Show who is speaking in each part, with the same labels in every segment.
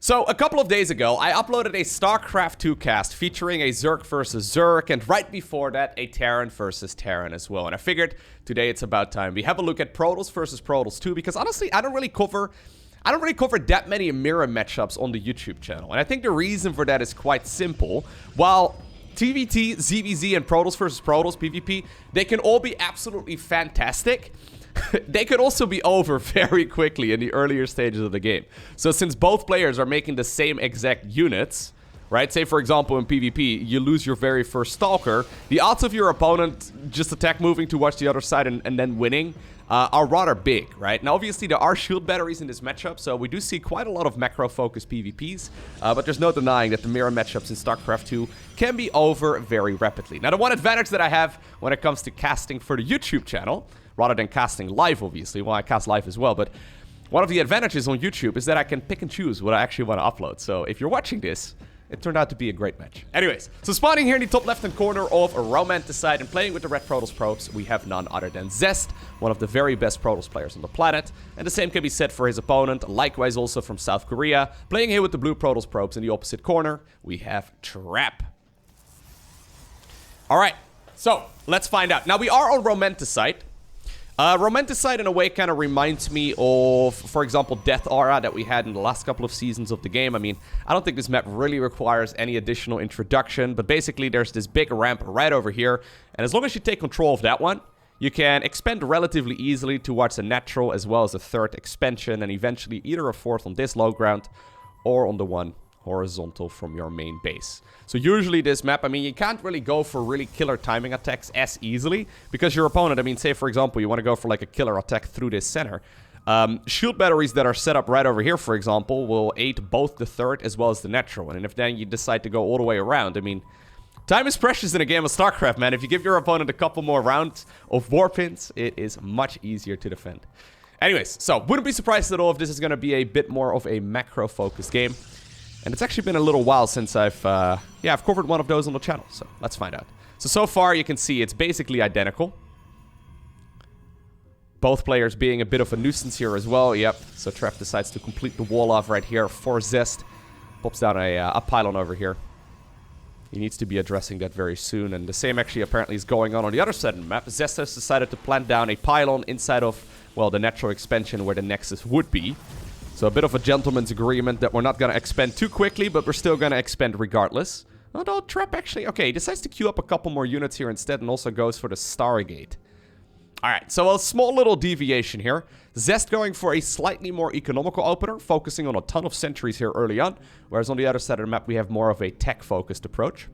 Speaker 1: So, a couple of days ago, I uploaded a StarCraft 2 cast featuring a Zerg versus Zerg, and right before that, a Terran versus Terran as well. And I figured today it's about time we have a look at Protoss versus Protoss 2, because honestly, I don't really cover that many mirror matchups on the YouTube channel. And I think the reason for that is quite simple. While TVT, ZVZ, and Protoss versus Protoss, PvP, they can all be absolutely fantastic. They could also be over very quickly in the earlier stages of the game. So since both players are making the same exact units, right? Say, for example, in PvP, you lose your very first Stalker. The odds of your opponent just attack moving towards the other side and then winning are rather big, right? Now, obviously, there are shield batteries in this matchup, so we do see quite a lot of macro-focused PvPs, but there's no denying that the mirror matchups in StarCraft 2 can be over very rapidly. Now, the one advantage that I have when it comes to casting for the YouTube channel, rather than casting live, obviously. Well, I cast live as well, but one of the advantages on YouTube is that I can pick and choose what I actually want to upload. So if you're watching this, it turned out to be a great match. Anyways, so spawning here in the top left-hand corner of Romanticide and playing with the red Protoss probes, we have none other than Zest, one of the very best Protoss players on the planet. And the same can be said for his opponent, likewise also from South Korea. Playing here with the blue Protoss probes in the opposite corner, we have Trap. Alright, so let's find out. Now we are on Romanticide. Romanticide in a way kind of reminds me of, for example, Death Aura that we had in the last couple of seasons of the game. I mean, I don't think this map really requires any additional introduction, but basically there's this big ramp right over here, and as long as you take control of that one, you can expand relatively easily towards a natural as well as a third expansion, and eventually either a fourth on this low ground or on the one horizontal from your main base. So usually this map, I mean, you can't really go for really killer timing attacks as easily because your opponent, I mean, say for example, you want to go for like a killer attack through this center. Shield batteries that are set up right over here, for example, will aid both the third as well as the natural one. And if then you decide to go all the way around, I mean, time is precious in a game of StarCraft, man. If you give your opponent a couple more rounds of warpins, it is much easier to defend. Anyways, so wouldn't be surprised at all if this is going to be a bit more of a macro-focused game. And it's actually been a little while since I've covered one of those on the channel, so let's find out. So far you can see it's basically identical. Both players being a bit of a nuisance here as well, yep. So Trap decides to complete the wall off right here for Zest. Pops down a pylon over here. He needs to be addressing that very soon, and the same actually apparently is going on the other side of the map. Zest has decided to plant down a pylon inside of, well, the natural expansion where the Nexus would be. So a bit of a gentleman's agreement that we're not going to expand too quickly, but we're still going to expand regardless. Although Trap actually... Okay, he decides to queue up a couple more units here instead and also goes for the Stargate. Alright, so a small little deviation here. Zest going for a slightly more economical opener, focusing on a ton of sentries here early on. Whereas on the other side of the map, we have more of a tech-focused approach.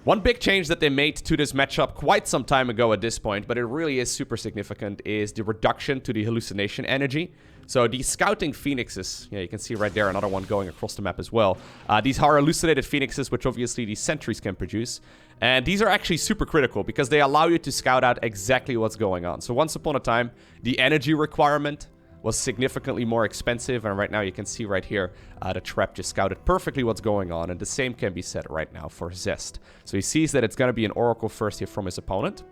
Speaker 1: One big change that they made to this matchup quite some time ago at this point, but it really is super significant, is the reduction to the hallucination energy. So the scouting phoenixes, yeah, you can see right there another one going across the map as well. These are hallucinated phoenixes, which obviously these sentries can produce. And these are actually super critical because they allow you to scout out exactly what's going on. So once upon a time, the energy requirement was significantly more expensive, and right now you can see right here the Trap just scouted perfectly what's going on, and the same can be said right now for Zest. So he sees that it's going to be an Oracle first here from his opponent.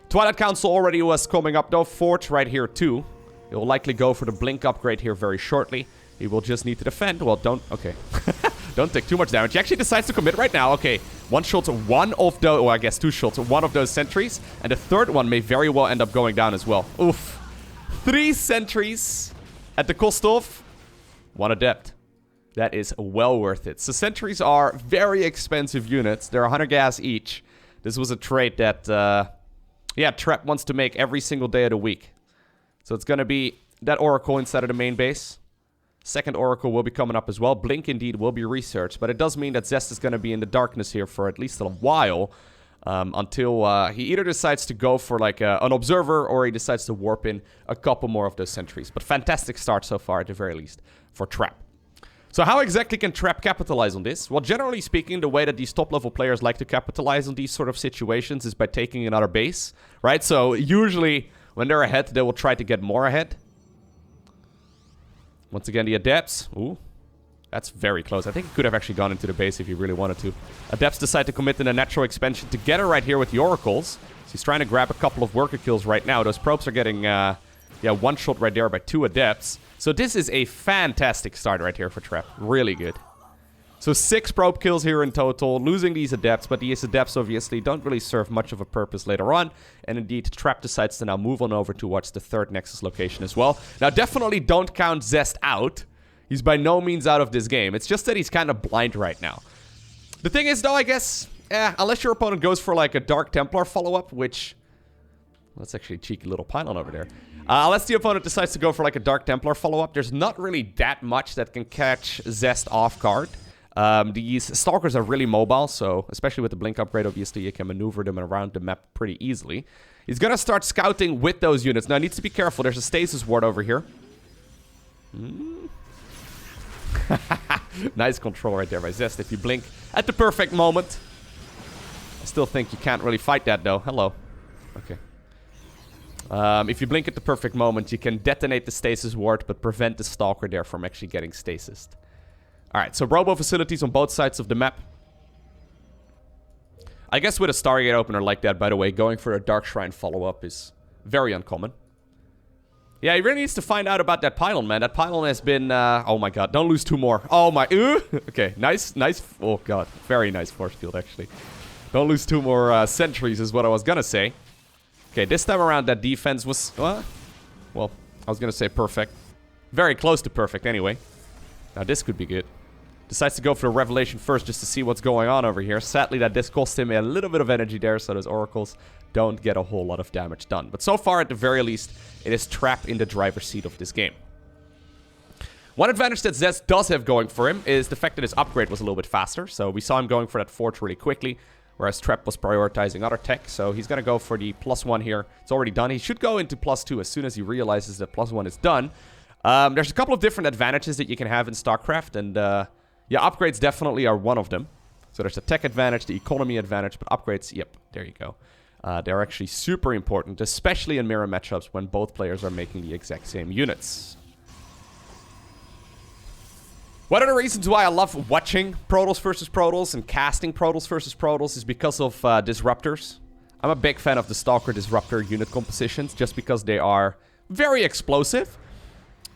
Speaker 1: Twilight Council already was coming up though, Fort right here too. He'll likely go for the Blink upgrade here very shortly. He will just need to defend. Well, don't take too much damage. He actually decides to commit right now. Okay, one shot to one of those, or I guess two shots to one of those sentries, and the third one may very well end up going down as well. Oof. 3 sentries at the cost of 1 adept. That is well worth it. So sentries are very expensive units. They're 100 gas each. This was a trade that, yeah, Trap wants to make every single day of the week. So it's going to be that Oracle inside of the main base. Second Oracle will be coming up as well. Blink indeed will be researched, but it does mean that Zest is going to be in the darkness here for at least a while. Until he either decides to go for like an observer or he decides to warp in a couple more of those sentries. But fantastic start so far at the very least for Trap. So how exactly can Trap capitalize on this? Well, generally speaking, the way that these top level players like to capitalize on these sort of situations is by taking another base, right? So usually when they're ahead, they will try to get more ahead. Once again, the Adepts. Ooh. That's very close. I think he could have actually gone into the base if he really wanted to. Adepts decide to commit in a natural expansion together right here with the Oracles. So he's trying to grab a couple of worker kills right now. Those probes are getting Yeah, one shot right there by 2 adepts. So this is a fantastic start right here for Trap. Really good. So 6 probe kills here in total, losing these adepts, but these adepts obviously don't really serve much of a purpose later on. And indeed, Trap decides to now move on over towards the 3rd Nexus location as well. Now, definitely don't count Zest out. He's by no means out of this game. It's just that he's kind of blind right now. The thing is, though, I guess, unless your opponent goes for like a Dark Templar follow-up, which... Well, that's actually a cheeky little pylon over there. Unless the opponent decides to go for like a Dark Templar follow-up, there's not really that much that can catch Zest off guard. These Stalkers are really mobile, so especially with the Blink upgrade, obviously you can maneuver them around the map pretty easily. He's gonna start scouting with those units. Now, he needs to be careful. There's a stasis ward over here. Nice control right there by Zest. If you blink at the perfect moment. I still think you can't really fight that, though. Hello. Okay. If you blink at the perfect moment, you can detonate the stasis ward, but prevent the Stalker there from actually getting stasis. Alright, so robo facilities on both sides of the map. I guess with a Stargate opener like that, by the way, going for a Dark Shrine follow-up is very uncommon. Yeah, he really needs to find out about that pylon, man. That pylon has been... oh my god, don't lose 2 more. Oh my... Okay, nice. Oh god, very nice force field, actually. Don't lose 2 more sentries is what I was gonna say. Okay, this time around that defense was... well, I was gonna say perfect. Very close to perfect, anyway. Now this could be good. Decides to go for the Revelation first just to see what's going on over here. Sadly, that disc cost him a little bit of energy there, so those oracles don't get a whole lot of damage done. But so far, at the very least, it is Trap in the driver's seat of this game. One advantage that Zest does have going for him is the fact that his upgrade was a little bit faster. So we saw him going for that forge really quickly, whereas Trap was prioritizing other tech. So he's going to go for the +1 here. It's already done. He should go into +2 as soon as he realizes that +1 is done. There's a couple of different advantages that you can have in StarCraft, and yeah, upgrades definitely are one of them. So there's the tech advantage, the economy advantage, but upgrades, yep, there you go. They're actually super important, especially in mirror matchups when both players are making the exact same units. One of the reasons why I love watching Protoss versus Protoss and casting Protoss versus Protoss is because of disruptors. I'm a big fan of the Stalker disruptor unit compositions just because they are very explosive.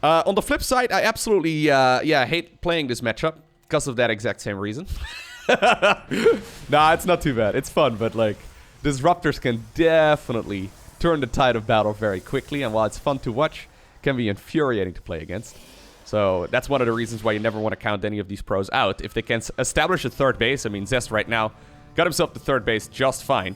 Speaker 1: On the flip side, I absolutely yeah, hate playing this matchup because of that exact same reason. Nah, it's not too bad. It's fun, but like, disruptors can definitely turn the tide of battle very quickly, and while it's fun to watch, it can be infuriating to play against. So that's one of the reasons why you never want to count any of these pros out. If they can establish a 3rd base, I mean, Zest right now got himself the 3rd base just fine.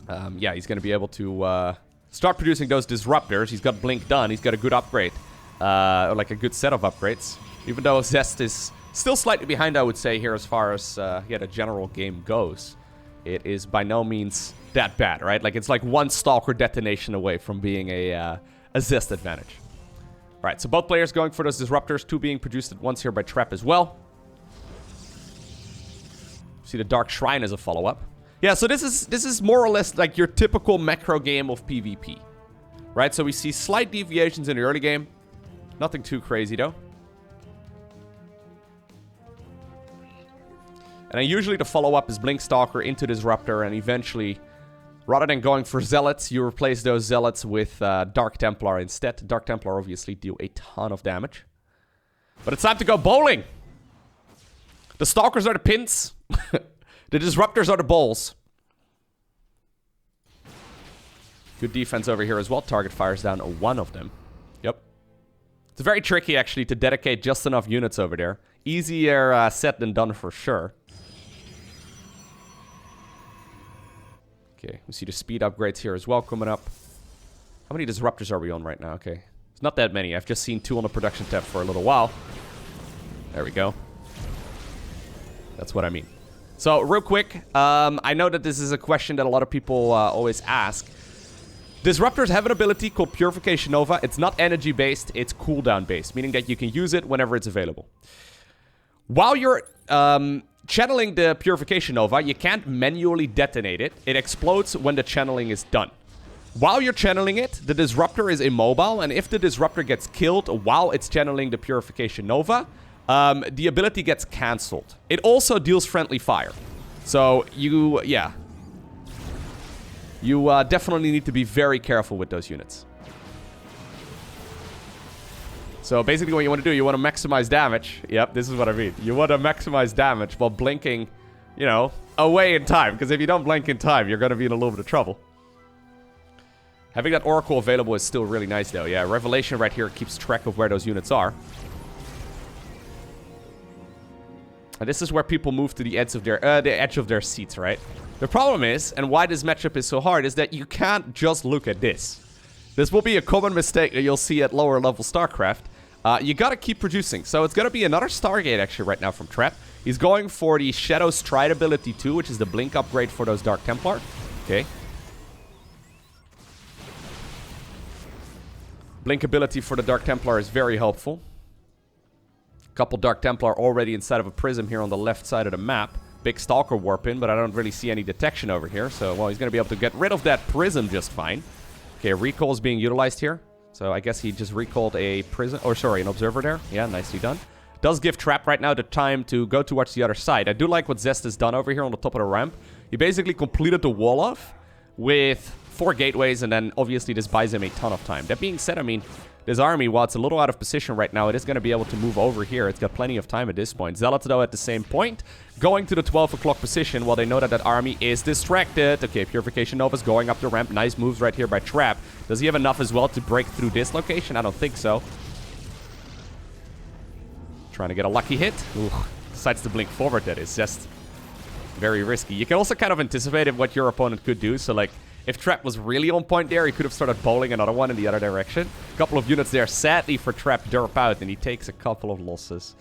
Speaker 1: Yeah, he's going to be able to start producing those disruptors. He's got Blink done. He's got a good upgrade, or like a good set of upgrades. Even though Zest is still slightly behind, I would say, here as far as yeah, the general game goes. It is by no means that bad, right? Like, it's like 1 Stalker detonation away from being a Zest advantage. All right, so both players going for those disruptors, 2 being produced at once here by Trap as well. See the Dark Shrine as a follow-up. Yeah, so this is more or less like your typical macro game of PvP, right? So we see slight deviations in the early game. Nothing too crazy, though. And then usually the follow-up is Blink Stalker into Disruptor, and eventually, rather than going for Zealots, you replace those Zealots with Dark Templar instead. Dark Templar obviously deal a ton of damage. But it's time to go bowling! The Stalkers are the pins. The Disruptors are the bowls. Good defense over here as well. Target fires down 1 of them. Yep. It's very tricky, actually, to dedicate just enough units over there. Easier said than done for sure. Okay, we see the speed upgrades here as well coming up. How many Disruptors are we on right now? Okay, it's not that many. I've just seen 2 on the production tab for a little while. There we go. That's what I mean. So, real quick, I know that this is a question that a lot of people always ask. Disruptors have an ability called Purification Nova. It's not energy-based, it's cooldown-based, meaning that you can use it whenever it's available. While you're channeling the Purification Nova, you can't manually detonate it. It explodes when the channeling is done. While you're channeling it, the Disruptor is immobile, and if the Disruptor gets killed while it's channeling the Purification Nova, the ability gets cancelled. It also deals friendly fire. So, you definitely need to be very careful with those units. So basically what you want to do, you want to maximize damage. Yep, this is what I mean. You want to maximize damage while blinking, you know, away in time. Because if you don't blink in time, you're going to be in a little bit of trouble. Having that Oracle available is still really nice, though. Yeah, Revelation right here keeps track of where those units are. And this is where people move to the edge of their seats, right? The problem is, and why this matchup is so hard, is that you can't just look at this. This will be a common mistake that you'll see at lower level StarCraft. You gotta keep producing. So it's gonna be another Stargate actually right now from Trap. He's going for the Shadow Stride ability 2, which is the blink upgrade for those Dark Templar. Okay. Blink ability for the Dark Templar is very helpful. Couple Dark Templar already inside of a prism here on the left side of the map. Big Stalker warp in, but I don't really see any detection over here. So, well, he's gonna be able to get rid of that prism just fine. Okay, recall is being utilized here. So I guess he just recalled a prism, or sorry, an observer there. Yeah, nicely done. Does give Trap right now the time to go towards the other side. I do like what Zest has done over here on the top of the ramp. He basically completed the wall off with 4 gateways, and then obviously this buys him a ton of time. That being said, I mean, this army, while it's a little out of position right now, it is going to be able to move over here. It's got plenty of time at this point. Zealots, though, at the same point, going to the 12 o'clock position while they know that that army is distracted. Okay, Purification Nova's going up the ramp. Nice moves right here by Trap. Does he have enough as well to break through this location? I don't think so. Trying to get a lucky hit. Ooh, decides to blink forward. That is just very risky. You can also kind of anticipate what your opponent could do. So, like, if Trap was really on point there, he could have started bowling another one in the other direction. A couple of units there, sadly for Trap, derp out, and he takes a couple of losses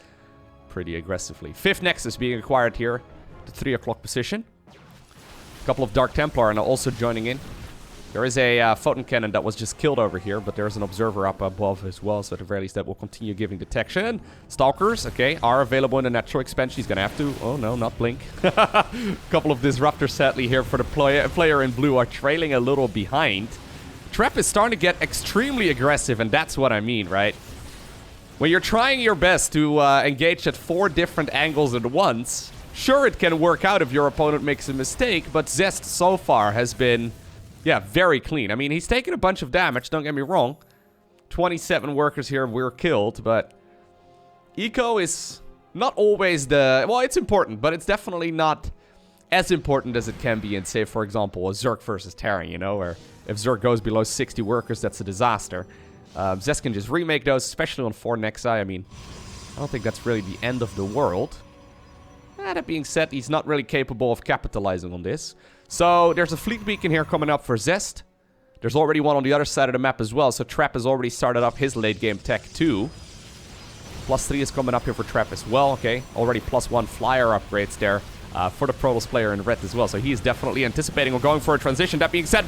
Speaker 1: pretty aggressively. 5th Nexus being acquired here, the 3 o'clock position. A couple of Dark Templar and also joining in. There is a photon cannon that was just killed over here, but there's an observer up above as well, so at the very least that will continue giving detection. Stalkers, okay, are available in the natural expansion. He's going to have to... Oh, no, not blink. Couple of disruptors, sadly, here for the player in blue are trailing a little behind. Trap is starting to get extremely aggressive, and that's what I mean, right? When you're trying your best to engage at 4 different angles at once, sure, it can work out if your opponent makes a mistake, but Zest so far has been... yeah, very clean. I mean, he's taken a bunch of damage, don't get me wrong. 27 workers here were killed, but... Eco is not always the... well, it's important, but it's definitely not as important as it can be in, say, for example, a Zerg versus Terran, you know? Where if Zerg goes below 60 workers, that's a disaster. Zest can just remake those, especially on 4 Nexi. I mean, I don't think that's really the end of the world. That being said, he's not really capable of capitalizing on this. So, there's a fleet beacon here coming up for Zest. There's already one on the other side of the map as well. So, Trap has already started up his late game tech too. +3 is coming up here for Trap as well. Okay, already +1 flyer upgrades there for the Protoss player in red as well. So, he is definitely anticipating or going for a transition. That being said,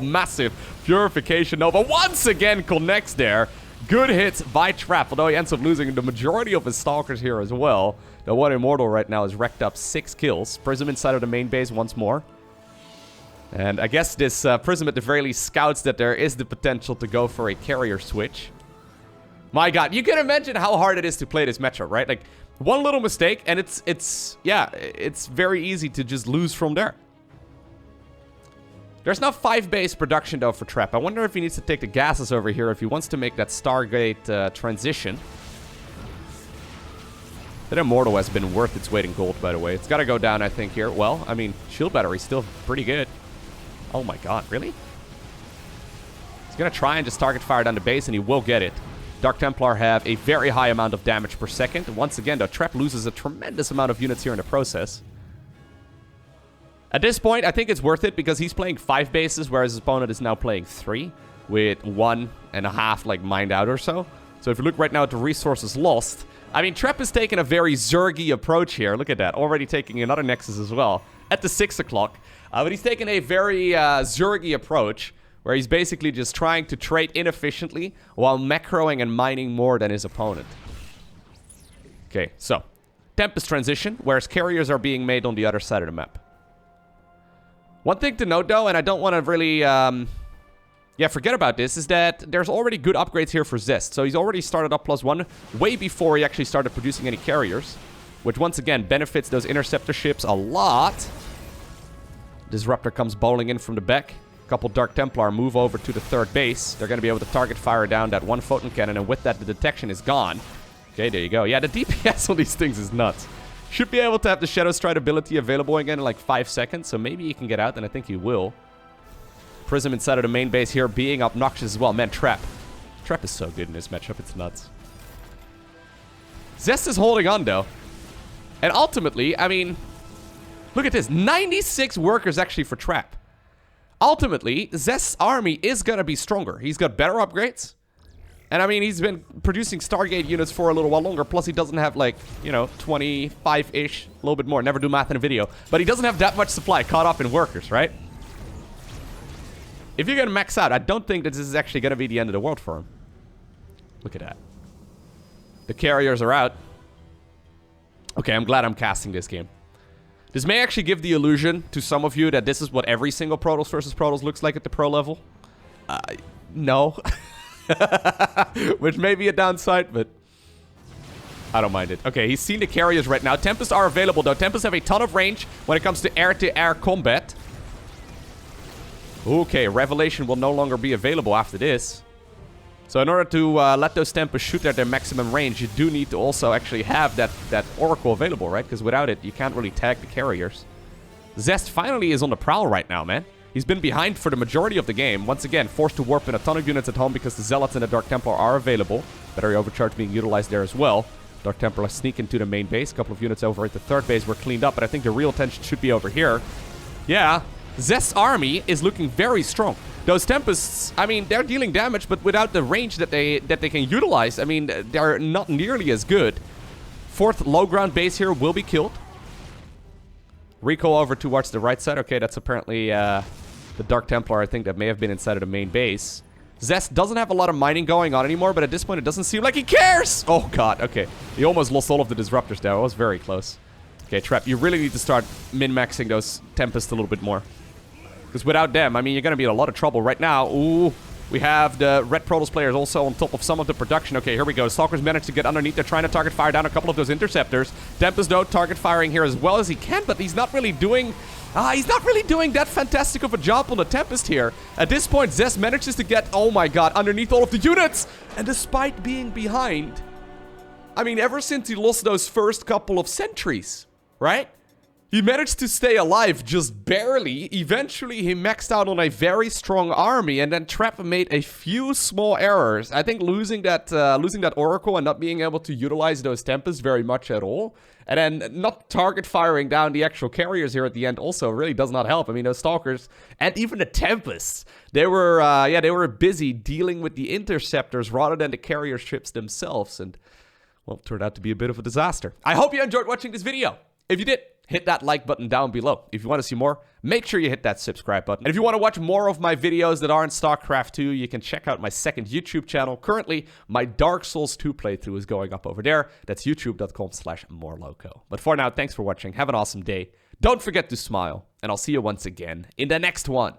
Speaker 1: massive Purification Nova once again connects there. Good hits by Trap, although he ends up losing the majority of his Stalkers here as well. The one Immortal right now has racked up 6 kills. Prism inside of the main base once more. And I guess this Prism at the very least scouts that there is the potential to go for a carrier switch. My god, you can imagine how hard it is to play this matchup, right? Like, one little mistake and it's very easy to just lose from there. There's now 5 base production though for Trap. I wonder if he needs to take the gases over here if he wants to make that Stargate transition. That Immortal has been worth its weight in gold, by the way. It's got to go down, I think, here. Well, I mean, shield battery's still pretty good. Oh my god, really? He's going to try and just target fire down the base, and he will get it. Dark Templar have a very high amount of damage per second. Once again, though, Trap loses a tremendous amount of units here in the process. At this point, I think it's worth it because he's playing 5 bases, whereas his opponent is now playing 3 with 1.5, like, mined out or so. So if you look right now at the resources lost... I mean, Trap is taking a very Zergy approach here. Look at that. Already taking another Nexus as well at the 6 o'clock. But he's taking a very Zergy approach where he's basically just trying to trade inefficiently while macroing and mining more than his opponent. Okay, so Tempest transition, whereas carriers are being made on the other side of the map. One thing to note, though, and I don't want to really... forget about this, is that there's already good upgrades here for Zest. So he's already started up +1 way before he actually started producing any carriers. Which once again benefits those interceptor ships a lot. Disruptor comes bowling in from the back. couple Dark Templar move over to the third base. They're going to be able to target fire down that one photon cannon, and with that, the detection is gone. Okay, there you go. Yeah, the DPS on these things is nuts. Should be able to have the Shadow Stride ability available again in like 5 seconds, so maybe he can get out, and I think he will. Prism inside of the main base here being obnoxious as well. Man, Trap. Trap is so good in this matchup, it's nuts. Zest is holding on, though. And ultimately, I mean, look at this. 96 workers actually for Trap. Ultimately, Zest's army is going to be stronger. He's got better upgrades. And I mean, he's been producing Stargate units for a little while longer. Plus, he doesn't have like, you know, 25-ish, a little bit more. Never do math in a video. But he doesn't have that much supply caught up in workers, right? If you're going to max out, I don't think that this is actually going to be the end of the world for him. Look at that. The carriers are out. Okay, I'm glad I'm casting this game. This may actually give the illusion to some of you that this is what every single Protoss versus Protoss looks like at the pro level. No. Which may be a downside, but I don't mind it. Okay, he's seen the carriers right now. Tempests are available, though. Tempests have a ton of range when it comes to air-to-air combat. Okay, Revelation will no longer be available after this. So in order to let those Tempests shoot at their maximum range, you do need to also actually have that Oracle available, right? Because without it, you can't really tag the carriers. Zest finally is on the prowl right now, man. He's been behind for the majority of the game. Once again, forced to warp in a ton of units at home because the Zealots and the Dark Templar are available. Battery Overcharge being utilized there as well. Dark Templar sneak into the main base. A couple of units over at the third base were cleaned up, but I think the real tension should be over here. Yeah, Zest's army is looking very strong. Those Tempests, I mean, they're dealing damage, but without the range that they can utilize, I mean, they're not nearly as good. Fourth low ground base here will be killed. Recall over towards the right side. Okay, that's apparently the Dark Templar, I think, that may have been inside of the main base. Zest doesn't have a lot of mining going on anymore, but at this point, it doesn't seem like he cares! Oh, God, okay. He almost lost all of the disruptors there. It was very close. Okay, Trap, you really need to start min-maxing those Tempests a little bit more. Because without them, I mean, you're going to be in a lot of trouble right now. Ooh, we have the Red Protoss players also on top of some of the production. Okay, here we go. Stalkers managed to get underneath. They're trying to target fire down a couple of those interceptors. Tempest, though, target firing here as well as he can, but he's not really doing that fantastic of a job on the Tempest here. At this point, Zest manages to get, oh my God, underneath all of the units. And despite being behind, I mean, ever since he lost those first couple of sentries, right? He managed to stay alive just barely. Eventually, he maxed out on a very strong army, and then Trap made a few small errors. I think losing that Oracle and not being able to utilize those Tempests very much at all, and then not target firing down the actual carriers here at the end also really does not help. I mean, those Stalkers and even the Tempests, they were busy dealing with the interceptors rather than the carrier ships themselves, and well, it turned out to be a bit of a disaster. I hope you enjoyed watching this video. If you did, hit that like button down below. If you want to see more, make sure you hit that subscribe button. And if you want to watch more of my videos that aren't StarCraft 2, you can check out my second YouTube channel. Currently, my Dark Souls 2 playthrough is going up over there. That's youtube.com/morelowko. But for now, thanks for watching. Have an awesome day. Don't forget to smile, and I'll see you once again in the next one.